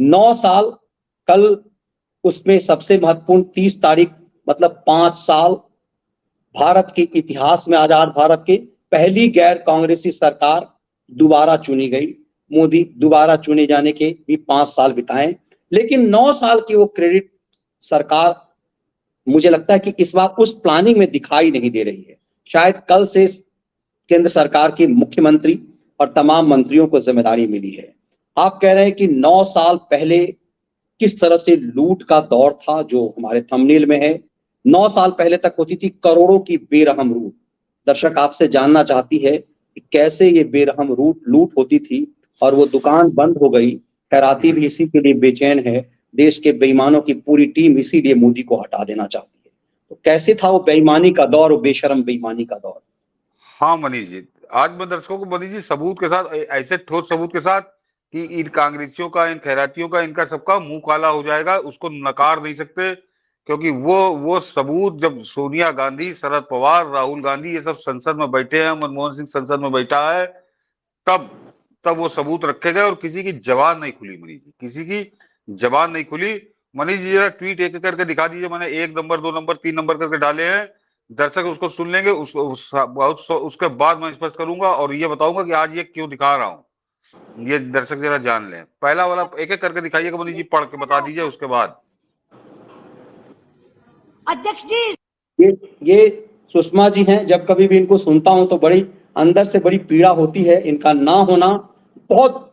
9 साल, कल उसमें सबसे महत्वपूर्ण 30 तारीख, मतलब 5 साल भारत के इतिहास में, आजाद भारत के पहली गैर कांग्रेसी सरकार दोबारा चुनी गई। मोदी दोबारा चुने जाने के भी 5 साल बिताए, लेकिन 9 साल की वो क्रेडिट सरकार मुझे लगता है कि इस बार उस प्लानिंग में दिखाई नहीं दे रही है। शायद कल से केंद्र सरकार के मुख्यमंत्री और तमाम मंत्रियों को जिम्मेदारी मिली है। आप कह रहे हैं कि 9 साल पहले किस तरह से लूट का दौर था, जो हमारे थंबनेल में है। 9 साल पहले तक होती थी करोड़ों की बेरहम लूट। दर्शक आपसे जानना चाहती है कि कैसे ये बेरहम लूट होती थी और वो दुकान बंद हो गई। खैराती भी इसी के लिए बेचैन है। देश के बेईमानों की पूरी टीम इसीलिए मोदी को हटा देना चाहती है। तो कैसे था वो बेईमानी का दौर, वो बेशरम बेईमानी का दौर? हाँ मनीष जी, आज मैं दर्शकों को मनीष जी सबूत के साथ, ऐसे ठोस सबूत के साथ कि इन कांग्रेसियों का, इन खैरातियों का, इनका सबका मुंह काला हो जाएगा, उसको नकार नहीं सकते। क्योंकि वो सबूत जब सोनिया गांधी, शरद पवार, राहुल गांधी ये सब संसद में बैठे हैं, मनमोहन सिंह संसद में बैठा है, तब तब वो सबूत रखे गए और किसी की जबान नहीं खुली मनीष जी, किसी की जबान नहीं खुली। मनीष जी जरा ट्वीट एक करके दिखा दीजिए, मैंने 1 नंबर 2 नंबर 3 नंबर करके डाले हैं, दर्शक उसको सुन लेंगे। उसके बाद मैं स्पष्ट करूंगा और ये बताऊंगा कि आज ये क्यों दिखा रहा हूं, ये दर्शक जरा जान लें। पहला वाला एक एक करके दिखाइएगा मनीष जी, पढ़ के बता दीजिए उसके बाद। अध्यक्ष जी, ये सुषमा जी हैं। जब कभी भी इनको सुनता हूं तो बड़ी अंदर से बड़ी पीड़ा होती है। इनका ना होना बहुत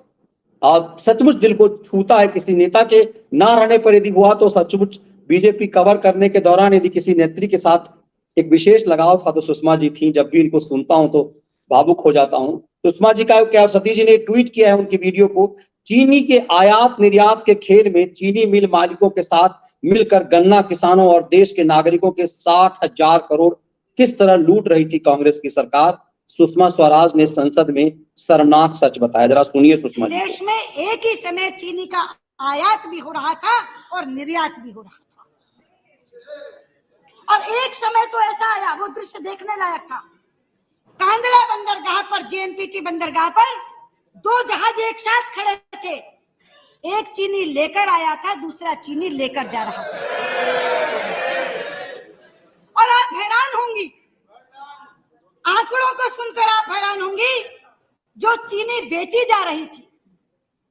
सचमुच दिल को छूता है। किसी नेता के ना रहने पर यदि हुआ तो सचमुच बीजेपी कवर करने के दौरान यदि किसी नेत्री के साथ एक विशेष लगाव था तो सुषमा जी थी। जब भी इनको सुनता हूं तो भावुक हो जाता हूं। सुषमा जी का क्या, सतीश जी ने ट्वीट किया है उनकी वीडियो को। चीनी के आयात निर्यात के खेल में चीनी मिल मालिकों के साथ मिलकर गन्ना किसानों और देश के नागरिकों के 60,000 करोड़ किस तरह लूट रही थी कांग्रेस की सरकार। सुषमा स्वराज ने संसद में शर्मनाक सच बताया। जरा सुनिए सुषमा जी। देश में एक ही समय चीनी का आयात भी हो रहा था और निर्यात भी हो रहा था, और एक समय तो ऐसा आया, वो दृश्य देखने लायक था। कांदला बंदरगाह पर, जेएनपीटी बंदरगाह पर 2 जहाज एक साथ खड़े थे। एक चीनी लेकर आया था, दूसरा चीनी लेकर जा रहा था। और आप हैरान होंगी, आंकड़ों को सुनकर आप हैरान होंगी, जो चीनी बेची जा रही थी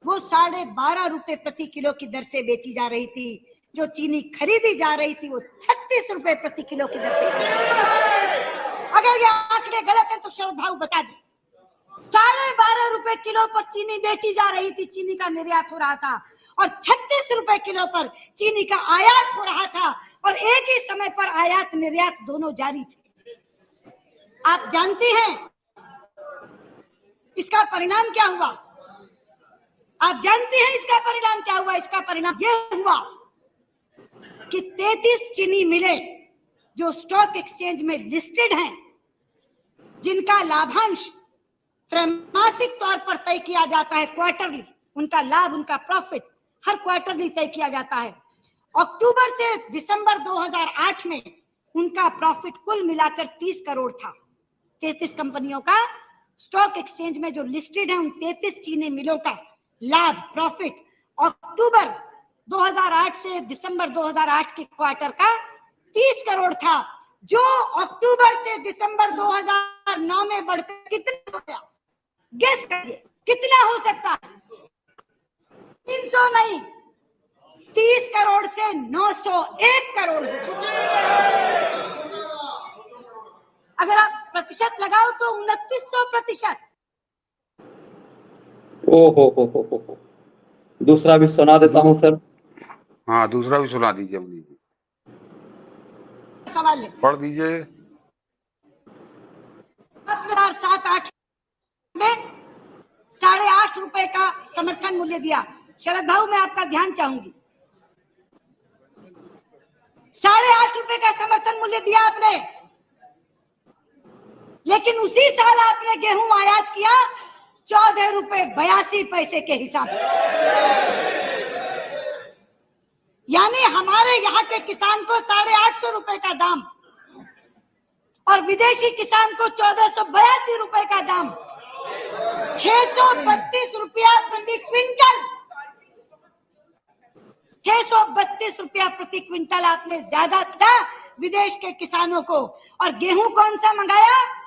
वो 12.5 रुपए प्रति किलो की दर से बेची जा रही थी। जो चीनी खरीदी जा रही थी वो 36 रुपए प्रति किलो की दर से। अगर ये आंकड़े गलत है तो शरद भाऊ बता दें। 12.5 रुपए किलो पर चीनी बेची जा रही थी, चीनी का निर्यात हो रहा था, और 36 रुपए किलो पर चीनी का आयात हो रहा था, और एक ही समय पर आयात निर्यात दोनों जारी थे। आप जानती हैं इसका परिणाम क्या हुआ? आप जानते हैं इसका परिणाम क्या हुआ? इसका परिणाम यह हुआ कि 33 चीनी मिलें जो स्टॉक एक्सचेंज में लिस्टेड हैं, जिनका लाभांश त्रैमासिक तौर पर तय किया जाता है, क्वार्टरली, उनका लाभ, उनका प्रॉफिट हर क्वार्टरली तय किया जाता है। अक्टूबर से दिसंबर 2008 में उनका प्रॉफिट कुल मिलाकर 30 करोड़ था। 33 कंपनियों का स्टॉक एक्सचेंज में जो लिस्टेड है, उन 33 चीनी मिलों का लाभ, प्रॉफिट अक्टूबर 2008 से दिसंबर 2008 के क्वार्टर का 30 करोड़ था, जो अक्टूबर से दिसंबर 2009 में बढ़कर कितना हो गया? गेस करिए कितना हो सकता है? 300 नहीं, 30 करोड़ से 901 करोड़ हो गया। अगर आप प्रतिशत लगाओ तो 2900%। ओ दूसरा भी सुना देता हूं सर। हाँ, दूसरा भी सुना दीजिए मनीष जी, सवाल पढ़ दीजिए। 2007-8 में 8.5 रुपए का समर्थन मूल्य दिया। शरद भाऊ, मैं आपका ध्यान चाहूंगी, 8.5 रुपए का समर्थन मूल्य दिया आपने, लेकिन उसी साल आपने गेहूं आयात किया 14 रुपए 82 पैसे के हिसाब से। यानी हमारे यहाँ के किसान को 850 रुपए का दाम और विदेशी किसान को 1482 रुपए का दाम, 632 रुपया प्रति क्विंटल। ₹632 प्रति क्विंटल आपने ज्यादा था विदेश के किसानों को। और गेहूं कौन सा मंगाया?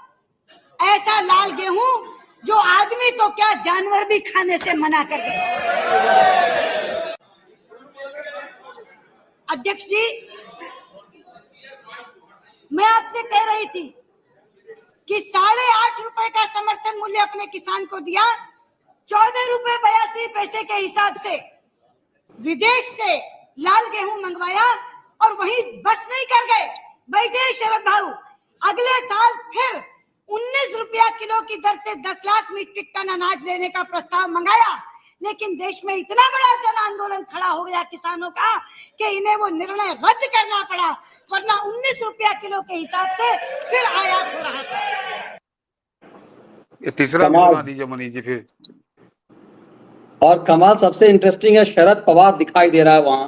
ऐसा लाल गेहूं जो आदमी तो क्या जानवर भी खाने से मना कर दे। अध्यक्ष जी, मैं आपसे कह रही थी कि 8.5 रुपए का समर्थन मूल्य अपने किसान को दिया, ₹14.82 के हिसाब से विदेश से लाल गेहूं मंगवाया और वहीं बस नहीं कर गए, बैठे शरद भाऊ, अगले साल फिर ₹19 किलो की दर से 10 लाख मीट्रिक टन अनाज लेने का प्रस्ताव मंगाया। लेकिन देश में इतना बड़ा जन आंदोलन खड़ा हो गया किसानों का कि इन्हें वो निर्णय रद्द करना पड़ा, वरना ₹19 किलो के हिसाब से फिर आयात हो रहा था। ये तीसरा बना दीजिए मनीष जी फिर। और कमाल सबसे इंटरेस्टिंग है, शरद पवार दिखाई दे रहा है वहां।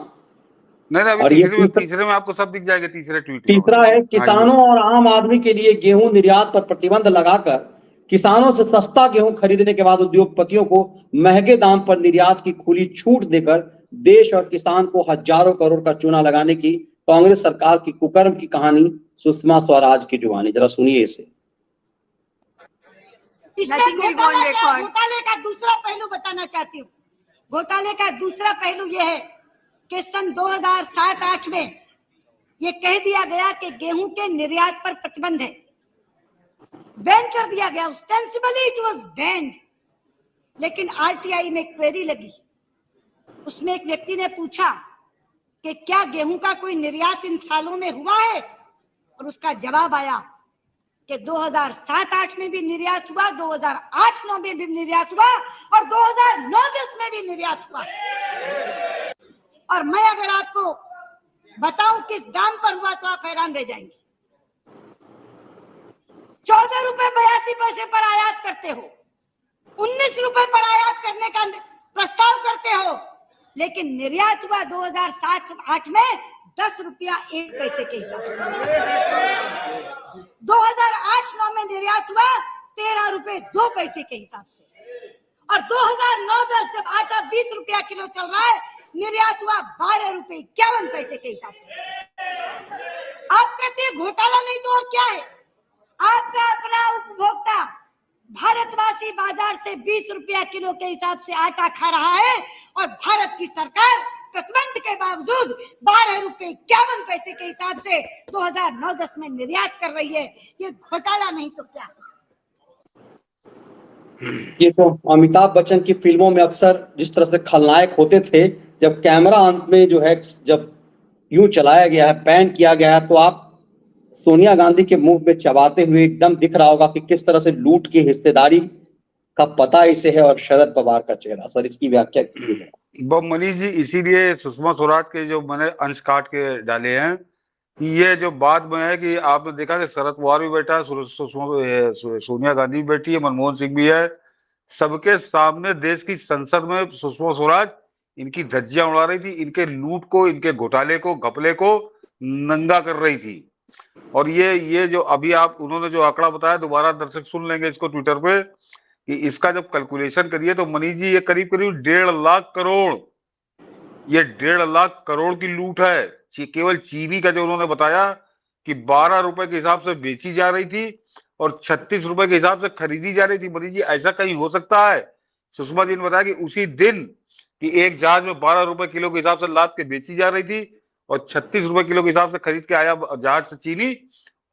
नहीं, और तीसरे में आपको सब दिख जाएगा तीसरे ट्वीट। तीसरा है, किसानों और आम आदमी के लिए गेहूं निर्यात पर प्रतिबंध लगाकर किसानों से सस्ता गेहूं खरीदने के बाद उद्योगपतियों को महंगे दाम पर निर्यात की खुली छूट देकर देश और किसान को हजारों करोड़ का चूना लगाने की कांग्रेस सरकार की कुकर्म की कहानी सुषमा स्वराज की जुबानी। जरा सुनिए इसे। इसमें घोटाले का दूसरा पहलू बताना चाहती हूँ। घोटाले का दूसरा पहलू यह है कि सन 2007-8 में ये कह दिया गया कि गेहूं के निर्यात पर प्रतिबंध है, बैन कर दिया गया, ostensibly it was banned। लेकिन आरटीआई में क्वेरी लगी, उसमें एक व्यक्ति ने पूछा कि क्या गेहूं का कोई निर्यात इन सालों में हुआ है, और उसका जवाब आया कि 2007-8 में भी निर्यात हुआ, 2008-9 में भी निर्यात हुआ और 2009-10 में भी निर्यात हुआ। और मैं अगर आपको बताऊं किस दाम पर हुआ तो आप हैरान रह जाएंगे। ₹14.82 पर आयात करते हो, ₹19 पर आयात करने का प्रस्ताव करते हो, लेकिन निर्यात हुआ 2007-8 में ₹10.01 के हिसाब से। 2008-9 में निर्यात हुआ ₹13.02 के हिसाब से, और 2009-10 जब आटा ₹20 किलो चल रहा है, निर्यात हुआ ₹12.51 के हिसाब से। आप कहते हैं घोटाला नहीं तो और क्या है? आपका अपना उपभोक्ता भारतवासी बाजार से ₹20 किलो के हिसाब से आटा खा रहा है और भारत की सरकार प्रतिबंध के बावजूद ₹12.51 के हिसाब से 2009-10 में निर्यात कर रही है। ये घोटाला नहीं तो क्या? ये तो अमिताभ बच्चन की फिल्मों में अक्सर जिस तरह से खलनायक होते थे, जब कैमरा अंत में जो है जब यूं चलाया गया है, पैन किया गया है, तो आप सोनिया गांधी के मुंह में चबाते हुए एकदम दिख रहा होगा कि किस तरह से लूट की हिस्सेदारी का पता इसे है, और शरद पवार का चेहरा। सर इसकी व्याख्या कीजिए। मनीष जी, इसीलिए सुषमा स्वराज के जो मैंने अंश काट के डाले हैं कि ये जो बात में है कि आपने देखा कि शरद पवार भी बैठा है, सोनिया गांधी भी बैठी है, मनमोहन सिंह भी है, सबके सामने देश की संसद में सुषमा स्वराज इनकी धज्जियां उड़ा रही थी, इनके लूट को, इनके घोटाले को, घपले को नंगा कर रही थी। और ये जो अभी उन्होंने जो आंकड़ा बताया, दोबारा दर्शक सुन लेंगे इसको ट्विटर पे, कि इसका जब कैलकुलेशन करिए तो मनीष जी ये करीब 1.5 लाख करोड़, ये 1.5 लाख करोड़ की लूट है। केवल चीनी का जो उन्होंने बताया कि ₹12 के हिसाब से बेची जा रही थी और ₹36 के हिसाब से खरीदी जा रही थी। मनीष जी ऐसा कहीं हो सकता है? सुषमा जी ने बताया कि उसी दिन कि एक जहाज में ₹12 किलो के हिसाब से लाद के बेची जा रही थी और ₹36 किलो के हिसाब से खरीद के आया जहाज से चीनी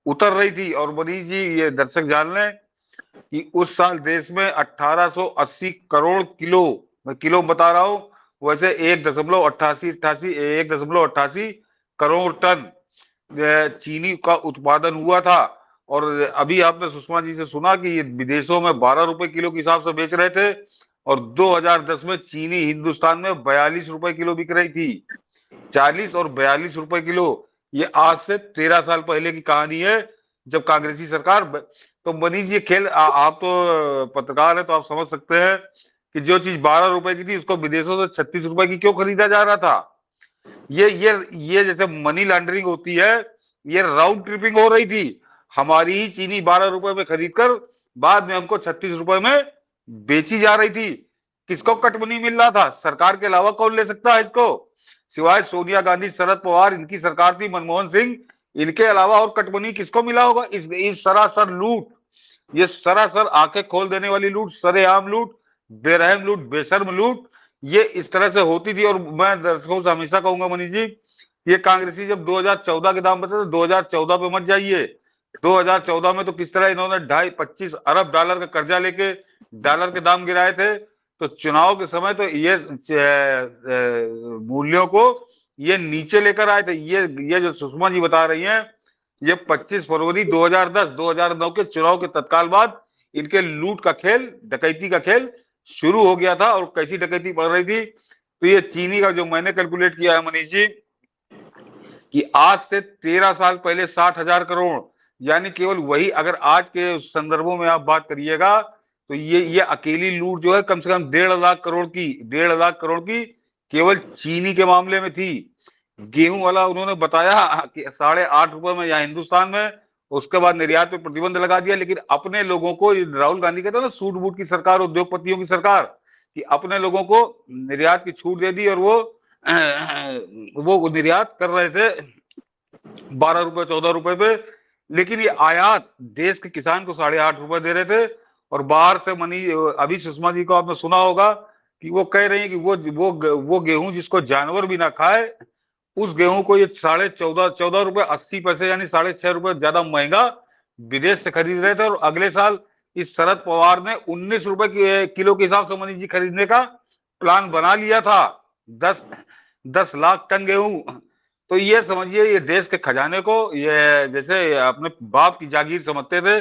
उतर रही थी। और मनीष जी ये दर्शक जान लें कि उस साल देश में 1880 करोड़ किलो, मैं किलो बता रहा हूं, वैसे 1.88 करोड़ टन चीनी का उत्पादन हुआ था। और अभी आपने सुषमा जी से सुना कि ये विदेशों में ₹12 किलो के हिसाब से बेच रहे थे और 2010 में चीनी हिंदुस्तान में ₹42 किलो बिक रही थी। 40 और ₹42 किलो, ये आज से 13 साल पहले की कहानी है, जब कांग्रेसी सरकार। तो मनीष ये खेल, आप तो पत्रकार है तो आप समझ सकते हैं कि जो चीज ₹12 की थी उसको विदेशों से ₹36 की क्यों खरीदा जा रहा था। ये जैसे मनी लॉन्ड्रिंग होती है, ये राउंड ट्रिपिंग हो रही थी। हमारी ही चीनी ₹12 में खरीद कर बाद में हमको ₹36 में बेची जा रही थी। किसको कट मनी मिल रहा था? सरकार के अलावा कौन ले सकता है इसको? सिवाय सोनिया गांधी, शरद पवार, इनकी सरकार थी, मनमोहन सिंह, इनके अलावा और कटमनी किसको मिला होगा? इस सरासर लूट, ये सरासर आंखें खोल देने वाली लूट, सरेआम लूट, बेरहम लूट, बेशर्म लूट, ये इस तरह से होती थी। और मैं दर्शकों से हमेशा कहूंगा मनीष जी, ये कांग्रेसी जब 2014 के दाम बताते, 2014 पे मत जाइए। 2014 में तो किस तरह इन्होंने 25 अरब डॉलर का कर्जा लेके डॉलर के दाम गिराए थे। तो चुनाव के समय तो ये मूल्यों को ये नीचे लेकर आए थे। ये जो सुषमा जी बता रही हैं, ये 25 फरवरी 2010-2009 के चुनाव के तत्काल बाद इनके लूट का खेल, डकैती का खेल शुरू हो गया था। और कैसी डकैती बढ़ रही थी, तो ये चीनी का जो मैंने कैलकुलेट किया है मनीष जी, कि आज से 13 साल पहले 60,000 करोड़, यानी केवल वही, अगर आज के संदर्भों में आप बात करिएगा तो ये अकेली लूट जो है कम से कम 1.5 लाख करोड़ की केवल चीनी के मामले में थी। गेहूं वाला उन्होंने बताया कि 8.5 रुपए में या हिंदुस्तान में, उसके बाद निर्यात पे प्रतिबंध लगा दिया। लेकिन अपने लोगों को, राहुल गांधी कहते हैं ना सूट बूट की सरकार, उद्योगपतियों की सरकार, कि अपने लोगों को निर्यात की छूट दे दी और वो निर्यात कर रहे थे 12 रुपए 14 रुपए पे। लेकिन ये आयात देश के किसान को 8.5 रुपए दे रहे थे। और बाहर से अभी सुषमा जी को आपने सुना होगा कि वो कह रही है कि वो गेहूं जिसको जानवर भी ना खाए, उस गेहूं को ये 14.5 रुपए 80 पैसे, यानी 6.5 रुपए ज्यादा महंगा विदेश से खरीद रहे थे। और अगले साल इस शरद पवार ने 19 रुपए किलो के हिसाब से मनीष जी खरीदने का प्लान बना लिया था, 10 लाख टन गेहूं। तो ये समझिए, ये देश के खजाने को ये जैसे अपने बाप की जागीर समझते थे,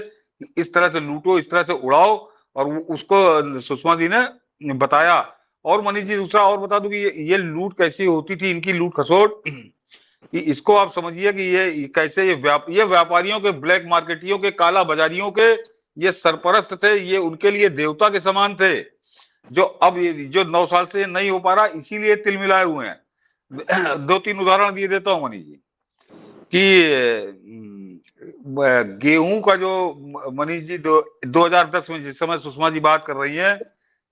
इस तरह से लूटो, इस तरह से उड़ाओ। और उसको सुषमा जी ने बताया। और मनीष जी दूसरा और बता दूं कि ये लूट कैसी होती थी, इनकी लूट खसोट, कि इसको आप समझिए कि ये कैसे ये व्यापारियों के, ब्लैक मार्केटियों के, काला बाजारियों के ये सरपरस्त थे। ये उनके लिए देवता के समान थे, जो अब जो 9 साल से नहीं हो पा रहा, इसीलिए तिल मिलाए हुए हैं। 2-3 उदाहरण दिए देता हूं मनीष जी, कि गेहूं का जो मनीष जी 2010 में, जिस समय सुषमा जी बात कर रही है,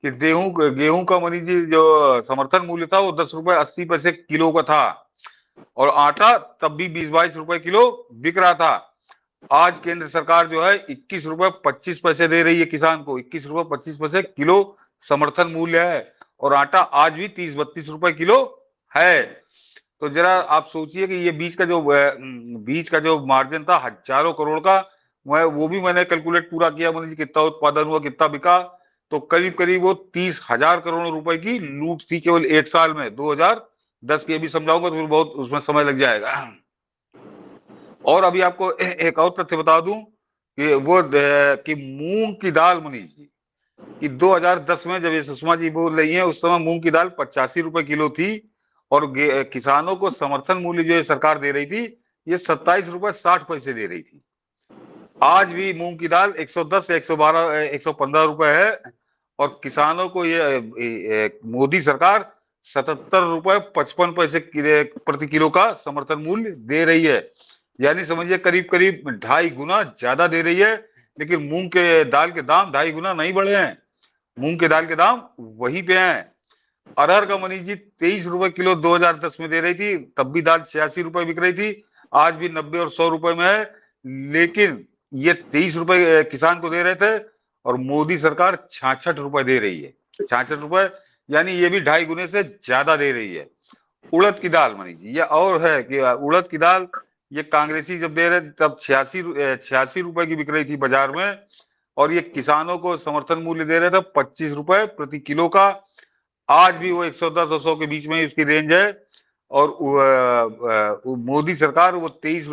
कि गेहूं का मनीष जी जो समर्थन मूल्य था वो 10 रुपए 80 पैसे किलो का था। और आटा तब भी 20-22 रुपए किलो बिक रहा था। आज केंद्र सरकार जो है 21 रुपए 25 पैसे दे रही है किसान को, 21 रुपए 25 पैसे किलो समर्थन मूल्य है। और आटा आज भी 30-32 रुपए किलो है। तो जरा आप सोचिए कि ये बीच का जो मार्जिन था हजारों करोड़ का, वो भी मैंने कैलकुलेट पूरा किया मनीष जी, कितना उत्पादन हुआ, कितना बिका। तो करीब करीब वो 30,000 करोड़ रुपए की लूट थी केवल एक साल में, 2010 की। अभी समझाऊंगा तो बहुत उसमें समय लग जाएगा। और अभी आपको एक और तथ्य बता दूं कि मूंग की दाल मनीष जी, कि 2010 में जब ये सुषमा जी बोल रही है, उस समय मूंग की दाल 85 रुपए किलो थी। और किसानों को समर्थन मूल्य जो सरकार दे रही थी, ये 27 रुपए 60 पैसे दे रही थी। आज भी मूंग की दाल 110, 112, 115 रुपए है। और किसानों को ये मोदी सरकार 77 रुपए 55 पैसे प्रति किलो का समर्थन मूल्य दे रही है। यानी समझिए करीब करीब 2.5 गुना ज्यादा दे रही है। लेकिन मूंग के दाल के दाम 2.5 गुना नहीं बढ़े हैं, मूंग के दाल के दाम वहीं पे हैं। अरहर का मनीष जी 23 रुपए किलो 2010 में दे रही थी, तब भी दाल 86 रुपए बिक रही थी। आज भी 90 और 100 रुपए में है। लेकिन ये 23 रुपए किसान को दे रहे थे, और मोदी सरकार 66 रुपए दे रही है। 66 रुपए, यानी ये भी 2.5 गुने से ज्यादा दे रही है। उड़द की दाल मनीष जी, ये और है कि उड़द की दाल ये कांग्रेसी जब दे रहे तब 86 रुपए की बिक रही थी बाजार में। और ये किसानों को समर्थन मूल्य दे रहे थे 25 रुपए प्रति किलो का। आज भी वो 110-200 के बीच में ही उसकी रेंज है। और मोदी सरकार वो 25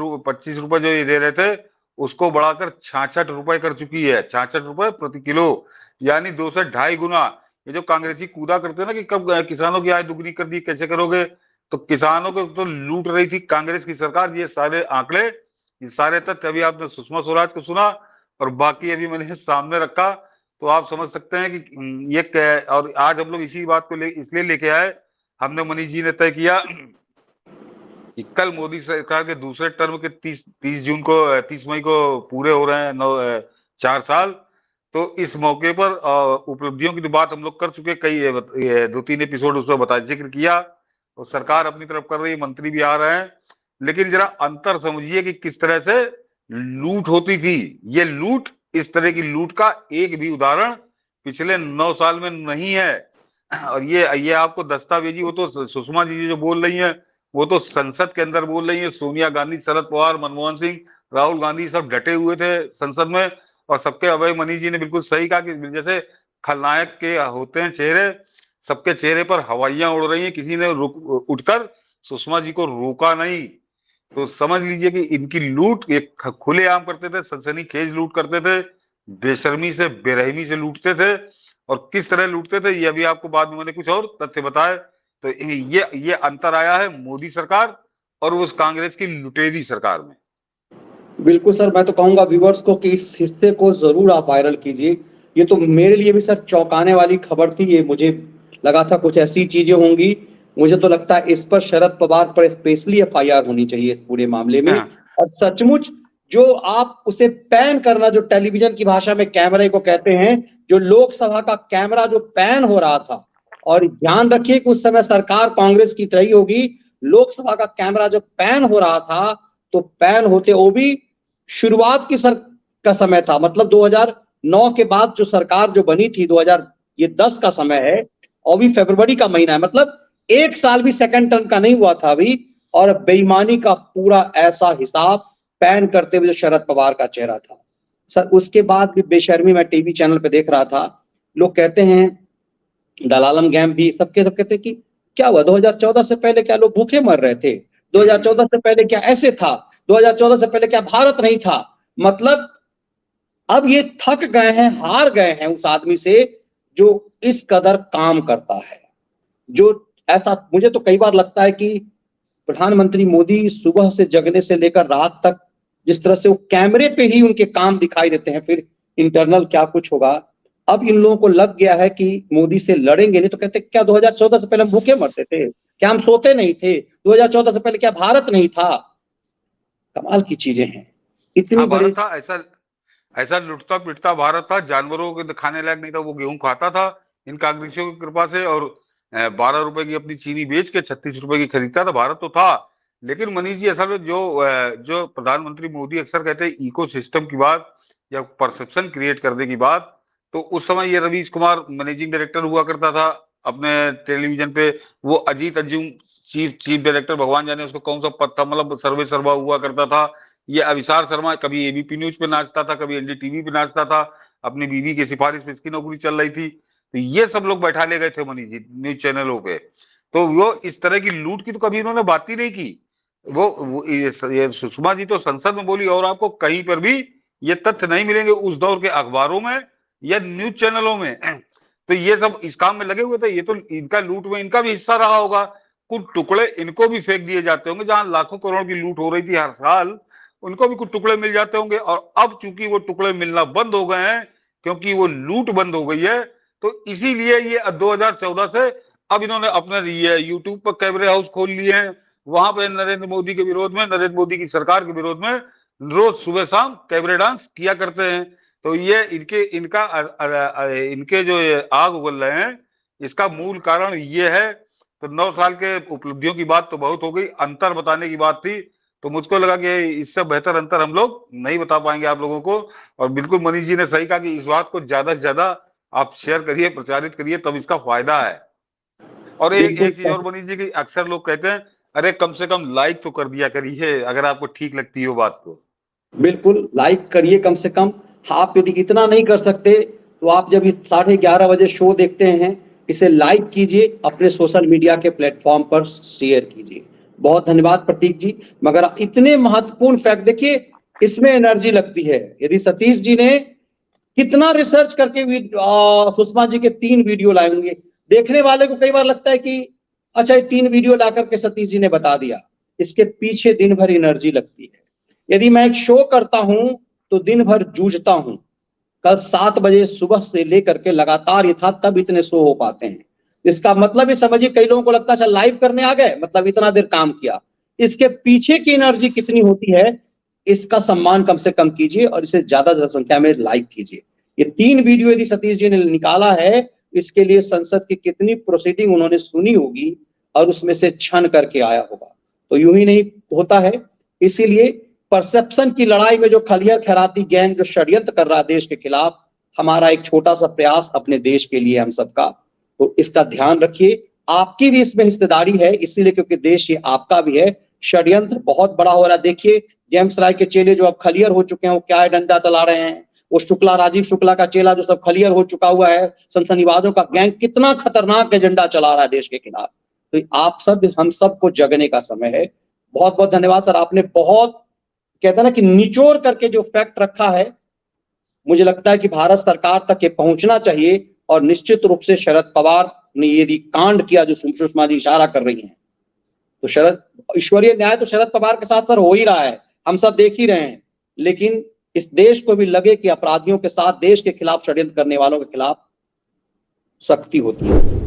रुपए जो ये दे रहे थे, उसको बढ़ाकर 66 रुपए कर चुकी है, 66 रुपए प्रति किलो, यानी 2 से 2.5 गुना। ये जो कांग्रेसी कूदा करते हैं ना कि कब किसानों की आय दुगनी कर दी, कैसे करोगे, तो किसानों को तो लूट रही थी कांग्रेस की सरकार। ये सारे आंकड़े, ये सारे तथ्य अभी आपने सुषमा स्वराज को सुना, और बाकी अभी मैंने सामने रखा। तो आप समझ सकते हैं कि ये और आज हम लोग इसी बात को इसलिए लेके आए, हमने मनीष जी ने तय किया कि कल मोदी सरकार के दूसरे टर्म के 30 मई को पूरे हो रहे हैं 4 साल। तो इस मौके पर उपलब्धियों की तो बात हम लोग कर चुके, कई 2-3 एपिसोड उसमें जिक्र किया। और सरकार अपनी तरफ कर रही है, मंत्री भी आ रहे हैं, लेकिन जरा अंतर समझिए कि किस तरह से लूट होती थी। ये लूट, इस तरह की लूट का एक भी उदाहरण पिछले 9 साल में नहीं है। और ये आपको दस्तावेजी, वो तो सुषमा जी जो बोल रही हैं वो तो संसद के अंदर बोल रही है। सोनिया गांधी, शरद पवार, मनमोहन सिंह, राहुल गांधी सब डटे हुए थे संसद में, और सबके अभय मनीष जी ने बिल्कुल सही कहा कि जैसे खलनायक के होते हैं चेहरे, सबके चेहरे पर हवाइयां उड़ रही हैं, किसी ने उठकर सुषमा जी को रोका नहीं। तो समझ लीजिए कि इनकी लूट एक खुलेआम करते थे, सनसनीखेज लूट करते थे, बेशर्मी से बेरहमी से लूटते थे। और किस तरह लूटते थे ये अभी आपको बाद में मैंने कुछ और तथ्य बताए। तो ये अंतर आया है मोदी सरकार और उस कांग्रेस की लुटेरी सरकार में। बिल्कुल सर, मैं तो कहूंगा व्यूअर्स को कि इस हिस्से को जरूर आप वायरल कीजिए। ये तो मेरे लिए भी सर चौंकाने वाली खबर थी। ये मुझे लगा था कुछ ऐसी चीजें होंगी। मुझे तो लगता है इस पर शरद पवार पर स्पेशली एफआईआर होनी चाहिए इस पूरे मामले में। और सचमुच जो आप उसे पैन करना, जो टेलीविजन की भाषा में कैमरे को कहते हैं, जो लोकसभा का कैमरा जो पैन हो रहा था, और ध्यान रखिए कि उस समय सरकार कांग्रेस की तरही होगी, लोकसभा का कैमरा जब पैन हो रहा था तो पैन होते, वो भी शुरुआत की का समय था, मतलब 2009 के बाद जो सरकार जो बनी थी 2010 का समय है, और भी फरवरी का महीना है, मतलब 1 साल भी सेकंड टर्म का नहीं हुआ था अभी। और बेईमानी का पूरा ऐसा हिसाब पैन करते हुए जो शरद पवार का चेहरा था सर, उसके बाद भी बेशर्मी, मैं टीवी चैनल पे देख रहा था, लोग कहते हैं दलालम गैंग भी सब कहते कि क्या हुआ 2014 से पहले क्या लोग भूखे मर रहे थे, 2014 से पहले क्या ऐसे था, 2014 से पहले क्या भारत नहीं था। मतलब अब ये थक गए हैं, हार गए हैं उस आदमी से जो इस कदर काम करता है। जो ऐसा मुझे तो कई बार लगता है कि प्रधानमंत्री मोदी सुबह से जगने से लेकर रात तक जिस तरह से वो कैमरे पे ही उनके काम दिखाई देते हैं, फिर इंटरनल क्या कुछ होगा। अब इन लोगों को लग गया है कि मोदी से लड़ेंगे नहीं तो कहते क्या 2014 से पहले हम भूखे मरते थे, क्या हम सोते नहीं थे, 2014 से पहले क्या भारत नहीं था। कमाल की चीजें हैं, इतनी बड़ी था, ऐसा लुटता पिटता भारत था, जानवरों के खाने लायक नहीं था, वो गेहूं खाता था इन कांग्रेसियों की कृपा से, और 12 रुपए की अपनी चीनी बेच के 36 रुपए की खरीदता था। भारत तो था। लेकिन मनीष जी, असल में जो प्रधानमंत्री मोदी अक्सर कहते हैं इकोसिस्टम की बात या परसेप्शन क्रिएट करने की बात, तो उस समय ये रवीश कुमार मैनेजिंग डायरेक्टर हुआ करता था अपने टेलीविजन पे, वो अजीत अंजुम चीफ डायरेक्टर, भगवान जाने उसको कौन सा पद था, मतलब सर्वे सर्वा हुआ करता था। ये अविसार शर्मा कभी एबीपी न्यूज पे नाचता था, कभी एनडीटीवी पे नाचता था, अपनी बीवी की सिफारिश पे इसकी नौकरी चल रही थी। तो ये सब लोग बैठा ले गए थे मनीष जी न्यूज चैनलों पे। तो वो इस तरह की लूट की तो कभी इन्होंने बात ही नहीं की। वो ये सुषमा जी तो संसद में बोली, और आपको कहीं पर भी ये तथ्य नहीं मिलेंगे उस दौर के अखबारों में या न्यूज चैनलों में। तो ये सब इस काम में लगे हुए थे। ये तो इनका लूट में इनका भी हिस्सा रहा होगा। कुछ टुकड़े इनको भी फेंक दिए जाते होंगे, जहां लाखों करोड़ की लूट हो रही थी हर साल, उनको भी कुछ टुकड़े मिल जाते होंगे। और अब चूंकि वो टुकड़े मिलना बंद हो गए हैं क्योंकि वो लूट बंद हो गई है, तो इसीलिए ये 2014 से अब इन्होंने अपने यूट्यूब पर कैमरे हाउस खोल लिए हैं। वहां पे नरेंद्र मोदी के विरोध में, नरेंद्र मोदी की सरकार के विरोध में रोज सुबह शाम कैमरे डांस किया करते हैं। तो ये इनके जो आग उगल रहे हैं, इसका मूल कारण ये है। तो 9 साल के उपलब्धियों की बात तो बहुत हो गई, अंतर बताने की बात थी, तो मुझको लगा कि इससे बेहतर अंतर हम लोग नहीं बता पाएंगे आप लोगों को। और बिल्कुल मनीष जी ने सही कहा कि इस बात को ज्यादा से ज्यादा आप शेयर करिए, प्रचारित करिए, तब इसका फायदा है। और एक चीज और मनीष जी की, अक्सर लोग कहते हैं अरे कम से कम लाइक तो कर दिया करिए अगर आपको ठीक लगती हो बात तो। बिल्कुल लाइक करिए कम से कम। आप यदि इतना नहीं कर सकते तो आप जब 11:30 बजे शो देखते हैं, इसे लाइक कीजिए, अपने सोशल मीडिया के प्लेटफॉर्म पर शेयर कीजिए। बहुत धन्यवाद प्रतीक जी। मगर इतने महत्वपूर्ण फैक्ट देखिए, इसमें एनर्जी लगती है। यदि सतीश जी ने कितना रिसर्च करके सुषमा जी के 3 वीडियो लाए होंगे, देखने वाले को कई बार लगता है कि अच्छा ये 3 वीडियो ला करके सतीश जी ने बता दिया, इसके पीछे दिन भर एनर्जी लगती है। यदि मैं एक शो करता हूं तो दिन भर जूझता हूं। कल 7 बजे सुबह से लेकर के लगातार ये था, तब इतने शो हो पाते हैं। इसका मतलब ये समझिए, कई लोगों को लगता है अच्छा लाइव करने आ गए मतलब इतना देर काम किया, इसके पीछे की एनर्जी कितनी होती है, इसका सम्मान कम से कम कीजिए और इसे ज्यादा संख्या में लाइक कीजिए। ये 3 वीडियो यदि सतीश जी ने निकाला है, इसके लिए संसद की कितनी प्रोसीडिंग उन्होंने सुनी होगी, और उसमें से छन करके आया होगा। तो यूं ही नहीं होता है। इसीलिए परसेप्शन की लड़ाई में जो खलियर खैराती गैंग जो षड्यंत्र कर रहा है देश के खिलाफ, हमारा एक छोटा सा प्रयास अपने देश के लिए हम सबका, तो इसका ध्यान रखिए। आपकी भी इसमें हिस्सेदारी है, इसीलिए क्योंकि देश ये आपका भी है। षड्यंत्र बहुत बड़ा हो रहा है। देखिए जेम्स राय के चेले जो अब खलियर हो चुके हैं, वो क्या डंडा चला रहे हैं। वो शुक्ला, राजीव शुक्ला का चेला जो सब खलियर हो चुका हुआ है, सनसनीबाजों का गैंग कितना खतरनाक एजेंडा चला रहा है देश के खिलाफ। तो आप सब, हम सबको जगने का समय है। बहुत बहुत धन्यवाद सर, आपने बहुत कहते हैं ना कि निचोड़ करके जो फैक्ट रखा है, मुझे लगता है कि भारत सरकार तक ये पहुंचना चाहिए। और निश्चित रूप से शरद पवार ने यदि कांड किया जो सुषमा जी इशारा कर रही हैं, तो शरद, ईश्वरीय न्याय तो शरद पवार के साथ सर हो ही रहा है, हम सब देख ही रहे हैं। लेकिन इस देश को भी लगे कि अपराधियों के साथ, देश के खिलाफ षड्यंत्र करने वालों के खिलाफ सख्ती होती है।